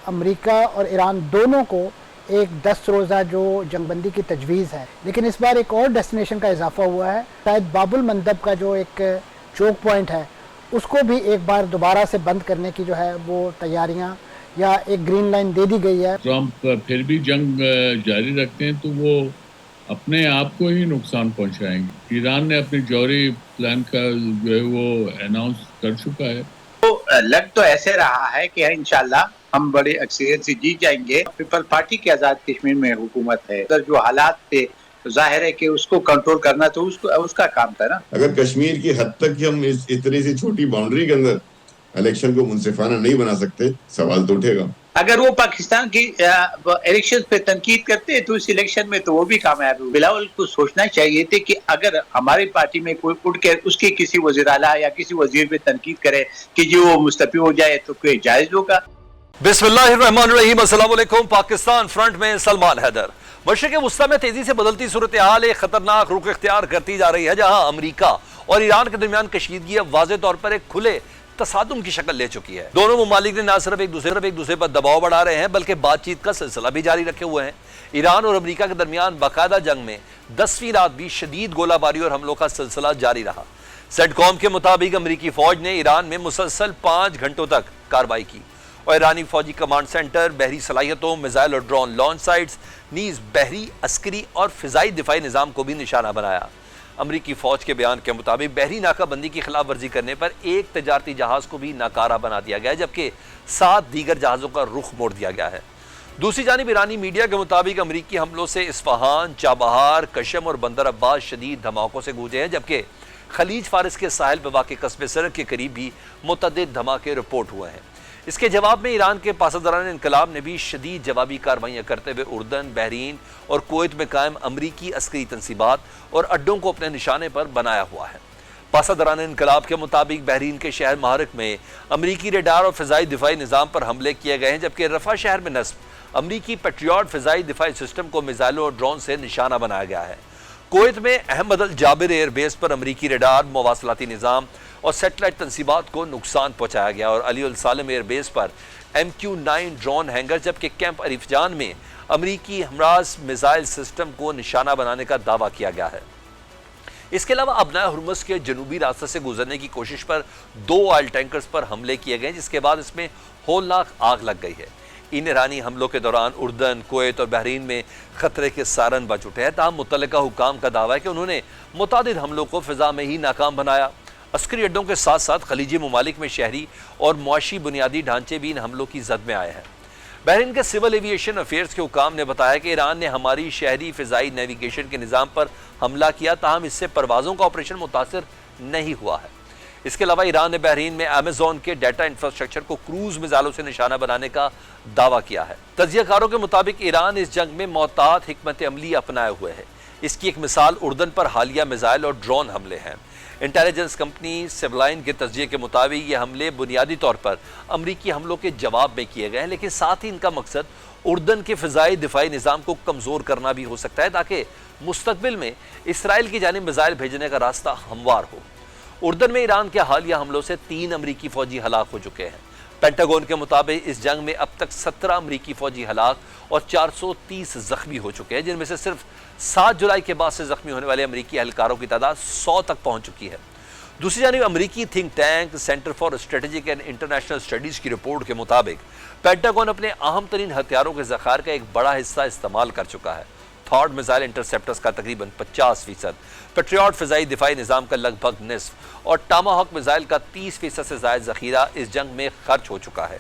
امریکہ اور ایران دونوں کو ایک 10 روزہ جو جنگ بندی کی تجویز ہے، لیکن اس بار ایک اور ڈیسٹینیشن کا اضافہ ہوا ہے۔ شاید باب المندب کا جو ایک چوک پوائنٹ ہے اس کو بھی ایک بار دوبارہ سے بند کرنے کی جو ہے وہ تیاریاں یا ایک گرین لائن دے دی گئی ہے۔ ٹرمپ پھر بھی جنگ جاری رکھتے ہیں تو وہ اپنے آپ کو ہی نقصان پہنچائیں گے۔ ایران نے اپنے جوہری پلان کا جو ہے وہ اناؤنس کر چکا ہے۔ تو لگ تو ایسے رہا ہے کہ انشاءاللہ ہم بڑے اکثریت سے جیت جائیں گے۔ پیپل پارٹی کی آزاد کشمیر میں حکومت ہے، ادھر جو حالات تھے ظاہر ہے کہ اس کو کنٹرول کرنا تو اس کا کام تھا نا۔ اگر کشمیر کی حد تک ہم اس اتنی سی چھوٹی باؤنڈری کے اندر الیکشن کو منصفانہ نہیں بنا سکتے، سوال تو اٹھے گا۔ اگر وہ پاکستان کی الیکشن پہ تنقید کرتے تو اس الیکشن میں تو وہ بھی کامیاب ہوئے۔ بلاول کو سوچنا چاہیے تھے کہ اگر ہماری پارٹی میں کوئی اٹھ کے اس کے کسی وزیر اعلیٰ یا کسی وزیر پہ تنقید کرے کہ جی وہ مستعفی ہو جائے تو کوئی جائز ہوگا۔ بسم اللہ الرحمن الرحیم۔ السلام علیکم۔ پاکستان فرنٹ میں سلمان حیدر۔ مشرق وسطی میں تیزی سے بدلتی صورتحال ایک خطرناک رخ اختیار کرتی جا رہی ہے، جہاں امریکہ اور ایران کے درمیان کشیدگی اب واضح طور پر ایک کھلے تصادم کی شکل لے چکی ہے۔ دونوں ممالک نے نہ صرف ایک دوسرے پر دباؤ بڑھا رہے ہیں بلکہ بات چیت کا سلسلہ بھی جاری رکھے ہوئے ہیں۔ ایران اور امریکہ کے درمیان باقاعدہ جنگ میں 10ویں رات بھی شدید گولہ باری اور حملوں کا سلسلہ جاری رہا۔ سیٹ کام کے مطابق امریکی فوج نے ایران میں مسلسل 5 گھنٹوں تک کارروائی کی اور ایرانی فوجی کمانڈ سینٹر، بحری صلاحیتوں، میزائل اور ڈرون لانچ سائٹس، نیز بحری، عسکری اور فضائی دفاعی نظام کو بھی نشانہ بنایا۔ امریکی فوج کے بیان کے مطابق بحری ناکہ بندی کی خلاف ورزی کرنے پر ایک تجارتی جہاز کو بھی ناکارہ بنا دیا گیا ہے، جبکہ 7 دیگر جہازوں کا رخ موڑ دیا گیا ہے۔ دوسری جانب ایرانی میڈیا کے مطابق امریکی حملوں سے اصفہان، چابہار، کشم اور بندر عباس شدید دھماکوں سے گونجے ہیں، جبکہ خلیج فارس کے ساحل پہ واقع قصبے سرخ کے قریب بھی متعدد دھماکے رپورٹ ہوئے ہیں۔ اس کے جواب میں ایران کے پاسداران انقلاب نے بھی شدید جوابی کارروائیاں کرتے ہوئے اردن، بحرین اور کویت میں قائم امریکی عسکری تنصیبات اور اڈوں کو اپنے نشانے پر بنایا ہوا ہے۔ پاسداران انقلاب کے مطابق بحرین کے شہر محرک میں امریکی ریڈار اور فضائی دفاعی نظام پر حملے کیے گئے ہیں، جبکہ رفح شہر میں نصب امریکی پیٹریوٹ فضائی دفاعی سسٹم کو میزائلوں اور ڈرون سے نشانہ بنایا گیا ہے۔ کویت میں احمد الجابر ایئر بیس پر امریکی ریڈار، مواصلاتی نظام اور سیٹلائٹ تنصیبات کو نقصان پہنچایا گیا، اور علی السالم ایئر بیس پر MQ-9 ڈرون ہینگر، جبکہ کیمپ عریف جان میں امریکی ہمراز میزائل سسٹم کو نشانہ بنانے کا دعویٰ کیا گیا ہے۔ اس کے علاوہ ابنائے ہرمز کے جنوبی راستے سے گزرنے کی کوشش پر 2 آئل ٹینکرز پر حملے کیے گئے، جس کے بعد اس میں ہولناک آگ لگ گئی ہے۔ ان ایرانی حملوں کے دوران اردن، کویت اور بحرین میں خطرے کے سائرن بج اٹھے ہیں، تاہم متعلقہ حکام کا دعویٰ ہے کہ انہوں نے متعدد حملوں کو فضا میں ہی ناکام بنایا۔ عسکری اڈوں کے ساتھ ساتھ خلیجی ممالک میں شہری اور معاشی بنیادی ڈھانچے بھی ان حملوں کی زد میں آئے ہیں۔ بحرین کے سول ایوییشن افیئرز کے حکام نے بتایا کہ ایران نے ہماری شہری فضائی نیویگیشن کے نظام پر حملہ کیا، تاہم اس سے پروازوں کا آپریشن متاثر نہیں ہوا ہے۔ اس کے علاوہ ایران نے بحرین میں ایمیزون کے ڈیٹا انفراسٹرکچر کو کروز میزائلوں سے نشانہ بنانے کا دعویٰ کیا ہے۔ تجزیہ کاروں کے مطابق ایران اس جنگ میں محتاط حکمت عملی اپنائے ہوئے ہے۔ اس کی ایک مثال اردن پر حالیہ میزائل اور ڈرون حملے ہیں۔ انٹیلیجنس کمپنی سیولائن کے تجزیے کے مطابق یہ حملے بنیادی طور پر امریکی حملوں کے جواب میں کیے گئے ہیں، لیکن ساتھ ہی ان کا مقصد اردن کے فضائی دفاعی نظام کو کمزور کرنا بھی ہو سکتا ہے، تاکہ مستقبل میں اسرائیل کی جانب میزائل بھیجنے کا راستہ ہموار ہو۔ اردن میں ایران کے حالیہ حملوں سے 3 امریکی فوجی ہلاک ہو چکے ہیں۔ پینٹاگون کے مطابق اس جنگ میں اب تک 17 امریکی فوجی ہلاک اور 430 زخمی ہو چکے ہیں، جن میں سے صرف 7 جولائی کے بعد سے زخمی ہونے والے امریکی اہلکاروں کی تعداد 100 تک پہنچ چکی ہے۔ دوسری جانب امریکی think tank centre for strategic and international studies کی رپورٹ کے مطابق پینٹاگون اپنے اہم ترین ہتھیاروں کے ذخائر کا ایک بڑا حصہ استعمال کر چکا ہے۔ تھاڈ میزائل انٹرسیپٹرز کا تقریباً 50%، پیٹریوٹ فضائی دفاعی نظام کا لگ بھگ نصف اور ٹاماہاک میزائل کا 30% سے زائد ذخیرہ اس جنگ میں خرچ ہو چکا ہے۔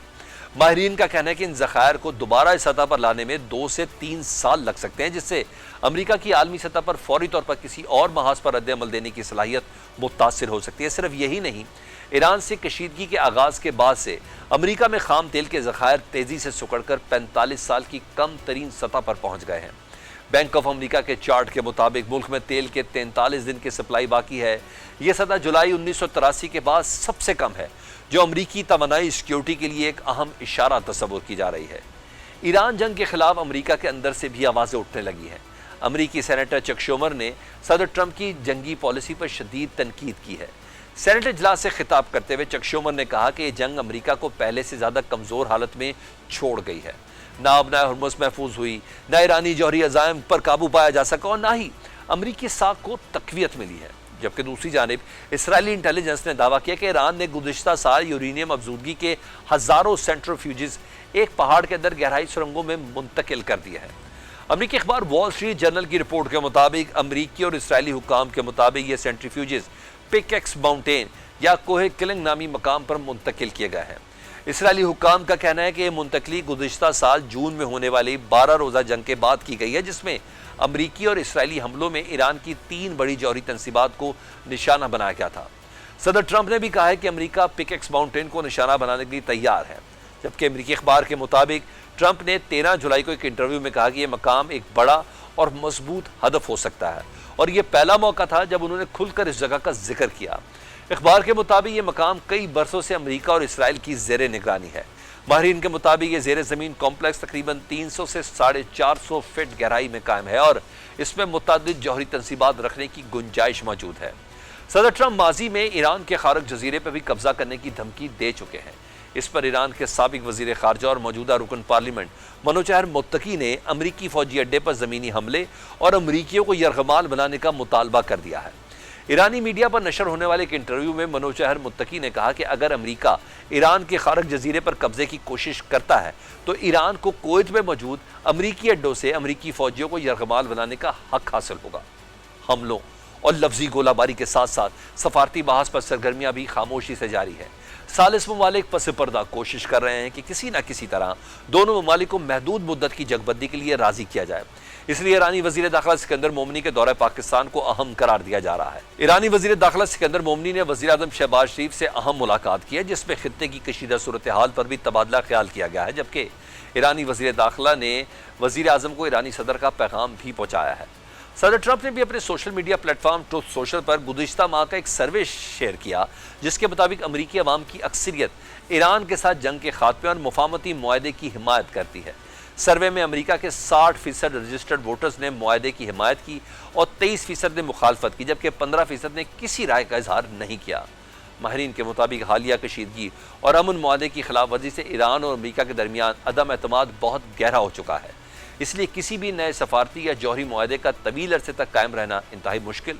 ماہرین کا کہنا ہے کہ ان ذخائر کو دوبارہ اس سطح پر لانے میں 2 سے 3 سال لگ سکتے ہیں، جس سے امریکہ کی عالمی سطح پر فوری طور پر کسی اور محاذ پر رد عمل دینے کی صلاحیت متاثر ہو سکتی ہے۔ صرف یہی نہیں، ایران سے کشیدگی کے آغاز کے بعد سے امریکہ میں خام تیل کے ذخائر تیزی سے سکڑ کر 45 سال کی کم ترین سطح پر پہنچ گئے ہیں۔ بینک آف امریکہ کے چارٹ کے مطابق ملک میں تیل کے 43 دن کی سپلائی باقی ہے۔ یہ سطح جولائی 1983 کے بعد سب سے کم ہے، جو امریکی توانائی سیکیورٹی کے لیے ایک اہم اشارہ تصور کی جا رہی ہے۔ ایران جنگ کے خلاف امریکہ کے اندر سے بھی آوازیں اٹھنے لگی ہیں۔ امریکی سینیٹر چک شومر نے صدر ٹرمپ کی جنگی پالیسی پر شدید تنقید کی ہے۔ سینیٹ اجلاس سے خطاب کرتے ہوئے چک شومر نے کہا کہ یہ جنگ امریکہ کو پہلے سے زیادہ کمزور حالت میں چھوڑ گئی ہے۔ نہ اب نہ ہرمز محفوظ ہوئی، نہ ایرانی جوہری عزائم پر قابو پایا جا سکا، اور نہ ہی امریکی ساکھ کو تقویت ملی ہے۔ جبکہ دوسری جانب اسرائیلی انٹیلیجنس نے دعویٰ کیا کہ ایران نے گزشتہ سال یورینیم افزودگی کے ہزاروں سینٹریفیوجز ایک پہاڑ کے اندر گہرائی سرنگوں میں منتقل کر دیا ہے۔ امریکی اخبار وال اسٹریٹ جرنل کی رپورٹ کے مطابق امریکی اور اسرائیلی حکام کے مطابق یہ سینٹریفیوجز پک ایکس ماؤنٹین یا کوہ کلنگ نامی مقام پر منتقل کیے گئے ہیں۔ اسرائیلی حکام کا کہنا ہے کہ یہ منتقلی گزشتہ سال جون میں ہونے والی 12 روزہ جنگ کے بعد کی گئی ہے، جس میں امریکی اور اسرائیلی حملوں میں ایران کی 3 بڑی جوہری تنصیبات کو نشانہ بنایا گیا تھا۔ صدر ٹرمپ نے بھی کہا ہے کہ امریکہ پک ایکس ماؤنٹین کو نشانہ بنانے کے لیے تیار ہے، جبکہ امریکی اخبار کے مطابق ٹرمپ نے 13 جولائی کو ایک انٹرویو میں کہا کہ یہ مقام ایک بڑا اور مضبوط ہدف ہو سکتا ہے، اور یہ پہلا موقع تھا جب انہوں نے کھل کر اس جگہ کا ذکر کیا۔ اخبار کے مطابق یہ مقام کئی برسوں سے امریکہ اور اسرائیل کی زیر نگرانی ہے۔ ماہرین کے مطابق یہ زیر زمین کمپلیکس تقریباً 300 سے 450 فٹ گہرائی میں قائم ہے، اور اس میں متعدد جوہری تنصیبات رکھنے کی گنجائش موجود ہے۔ صدر ٹرمپ ماضی میں ایران کے خارق جزیرے پر بھی قبضہ کرنے کی دھمکی دے چکے ہیں۔ اس پر ایران کے سابق وزیر خارجہ اور موجودہ رکن پارلیمنٹ منوچہر متقی نے امریکی فوجی اڈے پر زمینی حملے اور امریکیوں کو یرغمال بنانے کا مطالبہ کر دیا ہے۔ ایرانی میڈیا پر نشر ہونے والے ایک انٹرویو میں منوچہر متقی نے کہا کہ اگر امریکہ ایران کے خارق جزیرے پر قبضے کی کوشش کرتا ہے تو ایران کو کویت میں موجود امریکی اڈوں سے امریکی فوجیوں کو یرغمال بنانے کا حق حاصل ہوگا۔ حملوں اور لفظی گولہ باری کے ساتھ ساتھ سفارتی بحث پر سرگرمیاں بھی خاموشی سے جاری ہیں۔ ثالث ممالک پس پردہ کوشش کر رہے ہیں کہ کسی نہ کسی طرح دونوں ممالک کو محدود مدت کی جنگ بندی کے لیے راضی کیا جائے۔ اس لیے ایرانی وزیر داخلہ سکندر مومنی کے دورہ پاکستان کو اہم قرار دیا جا رہا ہے۔ ایرانی وزیر داخلہ سکندر مومنی نے وزیر اعظم شہباز شریف سے اہم ملاقات کی ہے، جس میں خطے کی کشیدہ صورتحال پر بھی تبادلہ خیال کیا گیا ہے، جبکہ ایرانی وزیر داخلہ نے وزیر اعظم کو ایرانی صدر کا پیغام بھی پہنچایا ہے۔ صدر ٹرمپ نے بھی اپنے social media platform Truth Social پر گزشتہ ماہ کا ایک سروے شیئر کیا، جس کے مطابق امریکی عوام کی اکثریت ایران کے ساتھ جنگ کے خاتمے اور مفاہمتی معاہدے کی حمایت کرتی ہے۔ سروے میں امریکہ کے 60% رجسٹرڈ ووٹرز نے معاہدے کی حمایت کی اور 23% نے مخالفت کی، جبکہ 15% نے کسی رائے کا اظہار نہیں کیا۔ ماہرین کے مطابق حالیہ کشیدگی اور امن معاہدے کی خلاف ورزی سے ایران اور امریکہ کے درمیان عدم اعتماد بہت گہرا ہو چکا ہے۔ اس لیے کسی بھی نئے سفارتی یا جوہری معاہدے کا طویل عرصے تک قائم رہنا انتہائی مشکل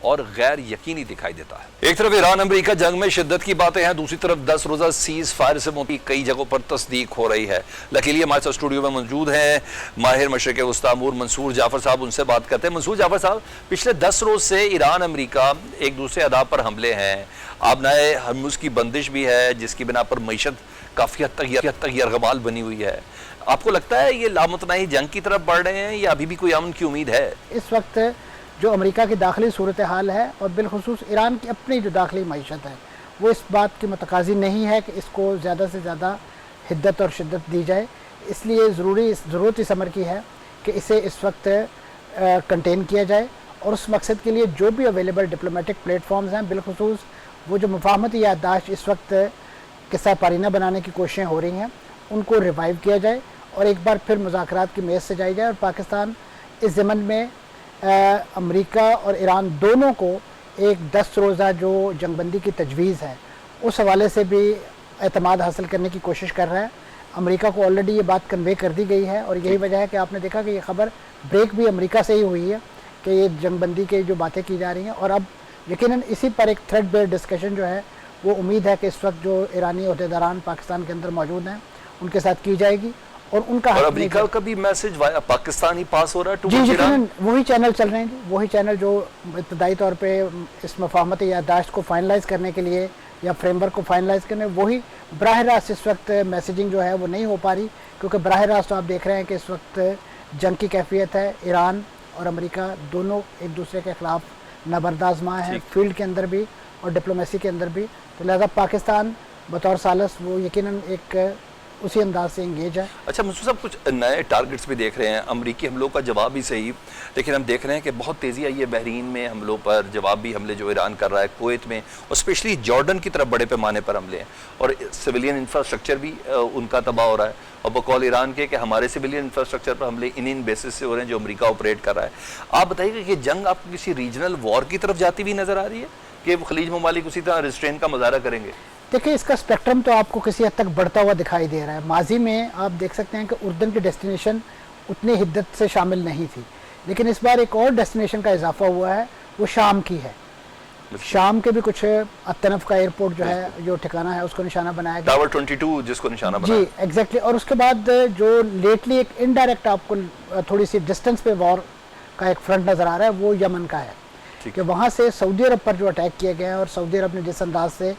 اور غیر یقینی دکھائی دیتا ہے۔ ایک طرف ایران امریکہ جنگ میں شدت کی باتیں ہیں، دوسری طرف 10 روزہ سیز فائر سے کئی جگہوں پر تصدیق ہو رہی ہے۔ لیکن ہمارے ساتھ اسٹوڈیو میں موجود ہیں ماہر مشرق وسطی امور منصور جعفر صاحب، ان سے بات کرتے ہیں۔ منصور جعفر صاحب، پچھلے 10 روز سے ایران امریکہ ایک دوسرے اہداف پر حملے ہیں، آبنائے ہرمز کی بندش بھی ہے، جس کی بنا پر معیشت کافی حد تک یرغمال بنی ہوئی ہے۔ آپ کو لگتا ہے یہ لامتناہی جنگ کی طرف بڑھ رہے ہیں یا ابھی بھی کوئی امن کی امید ہے؟ اس وقت جو امریکہ کی داخلی صورتحال ہے اور بالخصوص ایران کی اپنی جو داخلی معیشت ہے، وہ اس بات کی متقاضی نہیں ہے کہ اس کو زیادہ سے زیادہ حدت اور شدت دی جائے۔ اس لیے ضرورت اس امر کی ہے کہ اسے اس وقت کنٹین کیا جائے، اور اس مقصد کے لیے جو بھی اویلیبل ڈپلومیٹک پلیٹ فارمز ہیں، بالخصوص وہ جو مفاہمتی یادداشت اس وقت قصہ پارینہ بنانے کی کوششیں ہو رہی ہیں، ان کو ریوائیو کیا جائے اور ایک بار پھر مذاکرات کی میز سے جائی جائے، اور پاکستان اس ضمن میں امریکہ اور ایران دونوں کو ایک 10 روزہ جو جنگ بندی کی تجویز ہے اس حوالے سے بھی اعتماد حاصل کرنے کی کوشش کر رہا ہے۔ امریکہ کو آلریڈی یہ بات کنوے کر دی گئی ہے، اور یہی وجہ ہے کہ آپ نے دیکھا کہ یہ خبر بریک بھی امریکہ سے ہی ہوئی ہے کہ یہ جنگ بندی کی جو باتیں کی جا رہی ہیں، اور اب یقیناً اسی پر ایک تھریڈ بیئر ڈسکشن جو ہے وہ امید ہے کہ اس وقت جو ایرانی عہدیداران پاکستان کے اندر موجود ہیں ان کے ساتھ کی جائے گی، اور ان کا اور امریکہ کا بھی میسج پاکستان ہی پاس ہو رہا ہے۔ جی یقیناً وہی چینل چل رہے ہیں، وہی چینل جو ابتدائی طور پہ اس مفاہمتی یادداشت کو فائنلائز کرنے کے لیے یا فریم ورک کو فائنلائز کرنے، وہی براہ راست اس وقت میسیجنگ جو ہے وہ نہیں ہو پا رہی، کیونکہ براہ راست آپ دیکھ رہے ہیں کہ اس وقت جنگ کی کیفیت ہے۔ ایران اور امریکہ دونوں ایک دوسرے کے خلاف نبرد آزما ہیں، فیلڈ کے اندر بھی اور ڈپلومیسی کے اندر بھی، تو لہذا پاکستان بطور ثالث وہ یقیناً ایک اسی انداز سے انگیج ہے۔ اچھا منصور صاحب، کچھ نئے ٹارگٹس بھی دیکھ رہے ہیں، امریکی حملوں کا جواب بھی صحیح، لیکن ہم دیکھ رہے ہیں کہ بہت تیزی آئی ہے بحرین میں حملوں پر، جوابی حملے جو ایران کر رہا ہے کویت میں، اور اسپیشلی جارڈن کی طرف بڑے پیمانے پر حملے ہیں، اور سویلین انفراسٹرکچر بھی ان کا تباہ ہو رہا ہے، اور بقول ایران کے کہ ہمارے سویلین انفراسٹرکچر پر حملے ان بیسس سے ہو رہے ہیں جو امریکہ آپریٹ کر رہا ہے۔ آپ بتائیے کہ یہ جنگ آپ کو کسی ریجنل وار کی طرف جاتی ہوئی نظر آ رہی ہے؟ کہ خلیج ممالک اسی طرح ریسٹرین کا مظاہرہ کریں گے؟ دیکھیں اس کا اسپیکٹرم تو آپ کو کسی حد تک بڑھتا ہوا دکھائی دے رہا ہے. ماضی میں آپ دیکھ سکتے ہیں کہ اردن کی ڈیسٹینیشن اتنی حدت سے شامل نہیں تھی، لیکن اس بار ایک اور ڈیسٹینیشن کا اضافہ ہوا ہے، وہ شام کی ہے. شام کے بھی کچھ الطنف کا ایئرپورٹ جو ہے جو ٹھکانہ ہے اس کو نشانہ بنایا گیا، ٹاور 22 جس کو نشانہ بنایا. جی ایگزیکٹلی. اور اس کے بعد جو لیٹلی ایک انڈائریکٹ آپ کو تھوڑی سی ڈسٹنس پہ وار کا ایک فرنٹ نظر آ رہا ہے، وہ یمن کا ہے کہ وہاں سے سعودی عرب پر جو اٹیک کیے گئے ہیں، اور سعودی عرب نے جس انداز سے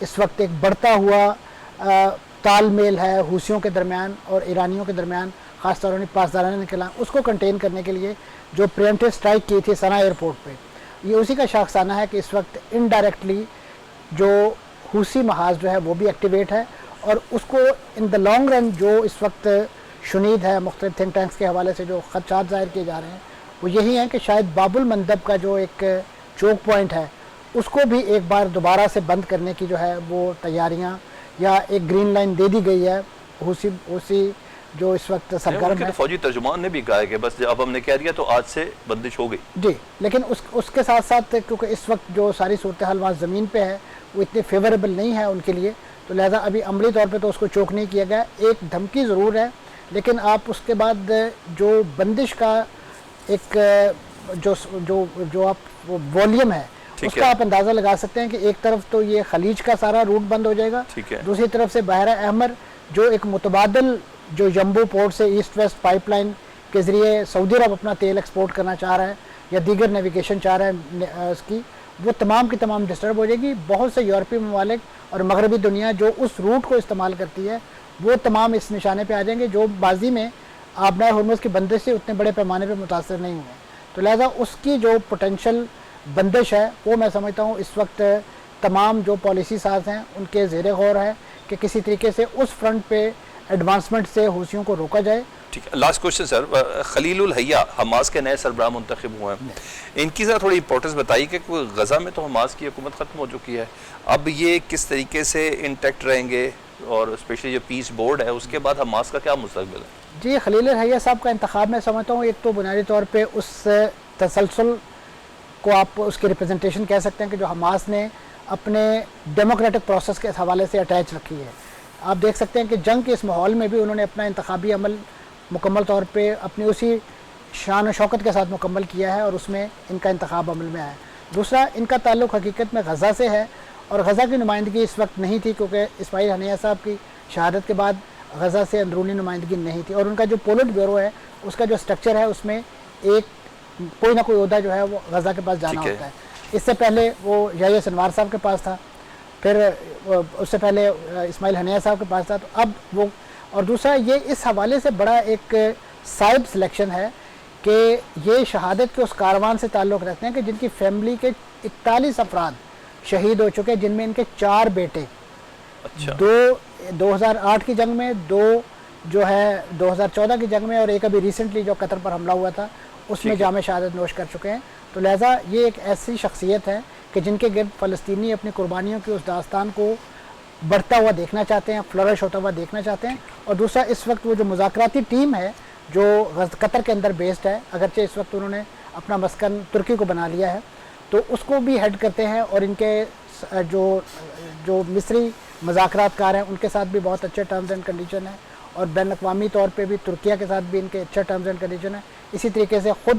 اس وقت ایک بڑھتا ہوا تال میل ہے حوثیوں کے درمیان اور ایرانیوں کے درمیان، خاص طور پر پاسدارانہ انقلاب، اس کو کنٹین کرنے کے لیے جو پریمپٹیو اسٹرائک کی تھی سنا ایئرپورٹ پہ، یہ اسی کا شاخسانہ ہے کہ اس وقت انڈائریکٹلی جو حوثی محاذ جو ہے وہ بھی ایکٹیویٹ ہے. اور اس کو ان دا لانگ رن جو اس وقت شنید ہے مختلف تھنک ٹینکس کے حوالے سے جو خدشات ظاہر کیے جا رہے ہیں وہ یہی ہیں کہ شاید باب المندب کا جو ایک چوک پوائنٹ ہے اس کو بھی ایک بار دوبارہ سے بند کرنے کی جو ہے وہ تیاریاں یا ایک گرین لائن دے دی گئی ہے. حوثی جو اس وقت سرگرم ہے، فوجی ترجمان نے بھی کہا ہے کہ بس اب ہم نے کہہ دیا تو آج سے بندش ہو گئی. جی لیکن اس کے ساتھ ساتھ کیونکہ اس وقت جو ساری صورتحال وہاں زمین پہ ہے وہ اتنی فیوریبل نہیں ہے ان کے لیے، تو لہٰذا ابھی عملی طور پہ تو اس کو چوک نہیں کیا گیا. ایک دھمکی ضرور ہے، لیکن آپ اس کے بعد جو بندش کا ایک جو آپ والیوم ہے اس کا آپ اندازہ لگا سکتے ہیں کہ ایک طرف تو یہ خلیج کا سارا روٹ بند ہو جائے گا، دوسری طرف سے بحیرہ احمر جو ایک متبادل جو جمبو پورٹ سے ایسٹ ویسٹ پائپ لائن کے ذریعے سعودی عرب اپنا تیل ایکسپورٹ کرنا چاہ رہا ہے یا دیگر نیویگیشن چاہ رہا ہے اس کی، وہ تمام کی تمام ڈسٹرب ہو جائے گی. بہت سے یورپی ممالک اور مغربی دنیا جو اس روٹ کو استعمال کرتی ہے وہ تمام اس نشانے پہ آ جائیں گے جو ماضی میں آبنائے ہرمز کی بندش سے اتنے بڑے پیمانے پہ متاثر نہیں ہوئے. تو لہٰذا اس کی جو پوٹینشیل بندش ہے وہ میں سمجھتا ہوں اس وقت تمام جو پالیسی ساز ہیں ان کے زیر غور ہے کہ کسی طریقے سے اس فرنٹ پہ ایڈوانسمنٹ سے حوثیوں کو روکا جائے. ٹھیک ہے. لاسٹ کوشچن سر، خلیل الحیہ حماس کے نئے سربراہ منتخب ہوئے ہیں، ان کی ذرا تھوڑی امپورٹنس بتائیے کہ غزہ میں تو حماس کی حکومت ختم ہو چکی ہے، اب یہ کس طریقے سے انٹیکٹ رہیں گے، اور اسپیشلی جو پیس بورڈ ہے اس کے بعد حماس کا کیا مستقبل ہے؟ جی خلیل الحیہ صاحب کا انتخاب میں سمجھتا ہوں ایک تو بنیادی طور پہ اس تسلسل کو آپ اس کی ریپرزنٹیشن کہہ سکتے ہیں کہ جو حماس نے اپنے ڈیموکریٹک پروسیس کے حوالے سے اٹیچ رکھی ہے. آپ دیکھ سکتے ہیں کہ جنگ کے اس ماحول میں بھی انہوں نے اپنا انتخابی عمل مکمل طور پہ اپنی اسی شان و شوکت کے ساتھ مکمل کیا ہے اور اس میں ان کا انتخاب عمل میں آیا ہے. دوسرا ان کا تعلق حقیقت میں غزہ سے ہے اور غزہ کی نمائندگی اس وقت نہیں تھی کیونکہ اسماعیل ہنیہ صاحب کی شہادت کے بعد غزہ سے اندرونی نمائندگی نہیں تھی اور ان کا جو پولٹ بیورو ہے اس کا جو سٹرکچر ہے اس میں ایک کوئی نہ کوئی عہدہ جو ہے وہ غزہ کے پاس جانا ہوتا ہے. اس سے پہلے وہ یحییٰ سنوار صاحب کے پاس تھا، پھر اس سے پہلے اسماعیل ہنیہ صاحب کے پاس تھا، تو اب وہ، اور دوسرا یہ اس حوالے سے بڑا ایک صائب سلیکشن ہے کہ یہ شہادت کے اس کاروان سے تعلق رکھتے ہیں کہ جن کی فیملی کے 41 افراد شہید ہو چکے، جن میں ان کے 4 بیٹے، 2 2008 کی جنگ میں، 2 جو ہے 2014 کی جنگ میں، اور ایک ابھی ریسنٹلی جو قطر پر حملہ ہوا تھا اس میں جامِ شہادت نوش کر چکے ہیں. تو لہٰذا یہ ایک ایسی شخصیت ہے کہ جن کے گرد فلسطینی اپنی قربانیوں کی اس داستان کو بڑھتا ہوا دیکھنا چاہتے ہیں، فلرش ہوتا ہوا دیکھنا چاہتے ہیں. اور دوسرا اس وقت وہ جو مذاکراتی ٹیم ہے جو قطر کے اندر بیسڈ ہے، اگرچہ اس وقت انہوں نے اپنا مسکن ترکی کو بنا لیا ہے، تو اس کو بھی ہیڈ کرتے ہیں، اور ان کے جو مصری مذاکرات کار ہیں ان کے ساتھ بھی بہت اچھے ٹرمز اینڈ کنڈیشن ہیں، اور بین الاقوامی طور پہ بھی ترکیہ کے ساتھ بھی ان کے اچھے ٹرمز اینڈ کنڈیشن ہیں. اسی طریقے سے خود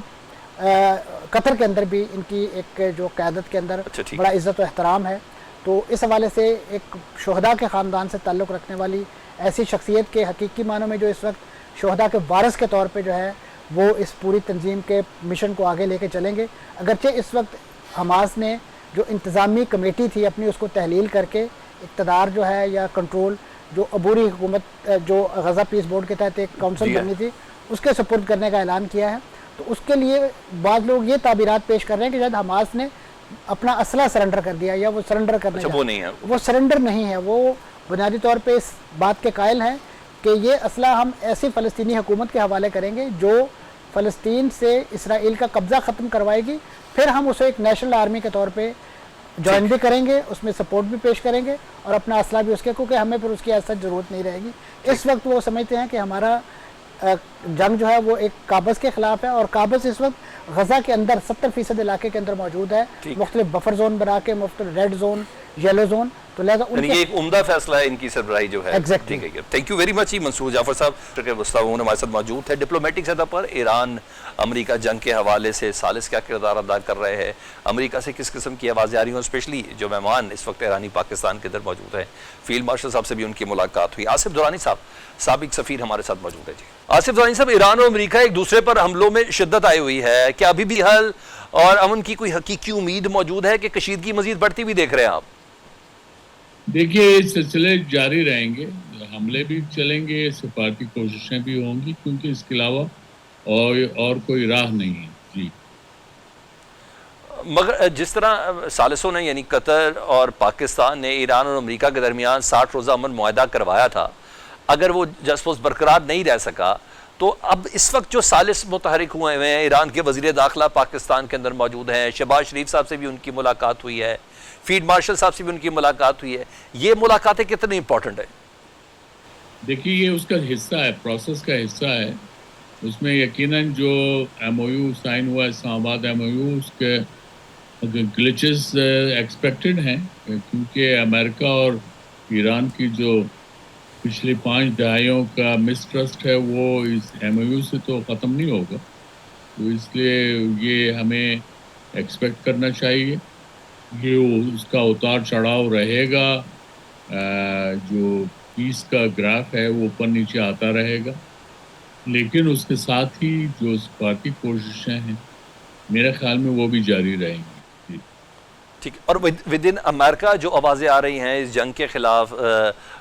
قطر کے اندر بھی ان کی ایک جو قیادت کے اندر بڑا عزت و احترام ہے. تو اس حوالے سے ایک شہداء کے خاندان سے تعلق رکھنے والی ایسی شخصیت کے حقیقی معنوں میں جو اس وقت شہداء کے وارث کے طور پہ جو ہے وہ اس پوری تنظیم کے مشن کو آگے لے کے چلیں گے. اگرچہ اس وقت حماس نے جو انتظامی کمیٹی تھی اپنی اس کو تحلیل کر کے اقتدار جو ہے یا کنٹرول جو عبوری حکومت جو غزہ پیس بورڈ کے تحت ایک کونسل بنی تھی اس کے سپرد کرنے کا اعلان کیا ہے. تو اس کے لیے بعض لوگ یہ تعبیرات پیش کر رہے ہیں کہ شاید حماس نے اپنا اسلحہ سرنڈر کر دیا یا وہ سرنڈر کرنے کا وہ سرنڈر نہیں ہے. وہ بنیادی طور پہ اس بات کے قائل ہیں کہ یہ اسلحہ ہم ایسی فلسطینی حکومت کے حوالے کریں گے جو فلسطین سے اسرائیل کا قبضہ ختم کروائے گی، پھر ہم اسے ایک نیشنل آرمی کے طور پہ جوائن بھی کریں گے، اس میں سپورٹ بھی پیش کریں گے اور اپنا اسلحہ بھی اس کے، کیونکہ ہمیں پھر اس کی ایسا ضرورت نہیں رہے گی. اس وقت وہ سمجھتے ہیں کہ ہمارا جنگ جو ہے وہ ایک قابض کے خلاف ہے، اور قابض اس وقت غزہ کے اندر 70% علاقے کے اندر موجود ہے، مختلف بفر زون بنا کے، مختلف ریڈ زون، یلو زون، تو لہذا یعنی یہ ایک عمدہ فیصلہ ہے ان کی سربراہی جو ہے. Exactly. Thank you very much Mansoor Jafar صاحب. وسطی ہمارے ساتھ موجود ہے. ڈپلومیٹک سطح پر ایران امریکہ جنگ کے حوالے سے ثالث کیا کردار ادا کر رہے ہیں، امریکہ سے کس قسم کی آوازیں آ رہی ہیں، اسپیشلی جو مہمان اس وقت ایرانی پاکستان کے اندر موجود ہیں. فیلڈ مارشل صاحب سے بھی ان کی ملاقات ہوئی. آصف درانی صاحب سابق سفیر ہمارے ساتھ موجود ہے. جی آصف درانی صاحب، ایران اور امریکہ ایک دوسرے پر حملوں میں شدت آئی ہوئی ہے، کیا ابھی بھی حل اور امن کی کوئی حقیقی امید موجود ہے کہ کشیدگی مزید بڑھتی ہوئی دیکھ رہے ہیں آپ؟ دیکھیے یہ سلسلے جاری رہیں گے، حملے بھی چلیں گے، سفارتی کوششیں بھی ہوں گی، کیونکہ اس کے علاوہ اور کوئی راہ نہیں ہے. جی مگر جس طرح ثالثوں نے یعنی قطر اور پاکستان نے ایران اور امریکہ کے درمیان 60 روزہ امن معاہدہ کروایا تھا، اگر وہ جسپوز برقرار نہیں رہ سکا تو اب اس وقت جو ثالث متحرک ہوئے ہیں، ایران کے وزیر داخلہ پاکستان کے اندر موجود ہیں، شہباز شریف صاحب سے بھی ان کی ملاقات ہوئی ہے، فیلڈ مارشل صاحب سے بھی ان کی ملاقات ہوئی ہے، یہ ملاقاتیں کتنی امپورٹنٹ ہیں؟ دیکھیے یہ اس کا حصہ ہے، پروسیس کا حصہ ہے. اس میں یقیناً جو ایم او یو سائن ہوا ہے، اسلام آباد ایم او یو، اس کے گلچز ایکسپیکٹڈ ہیں، کیونکہ امریکہ اور ایران کی جو پچھلی 5 دہائیوں کا مسٹرسٹ ہے وہ اس ایم او یو سے تو ختم نہیں ہوگا. تو اس لیے یہ ہمیں ایکسپیکٹ کرنا چاہیے کہ اس کا اتار چڑھاؤ رہے گا، جو پیس کا گراف ہے وہ اوپر نیچے آتا رہے گا، لیکن اس کے ساتھ ہی جو سفارتی کوششیں ہیں میرے خیال میں وہ بھی جاری رہیں گی. ٹھیک. اور ود ان امریکہ جو آوازیں آ رہی ہیں اس جنگ کے خلاف،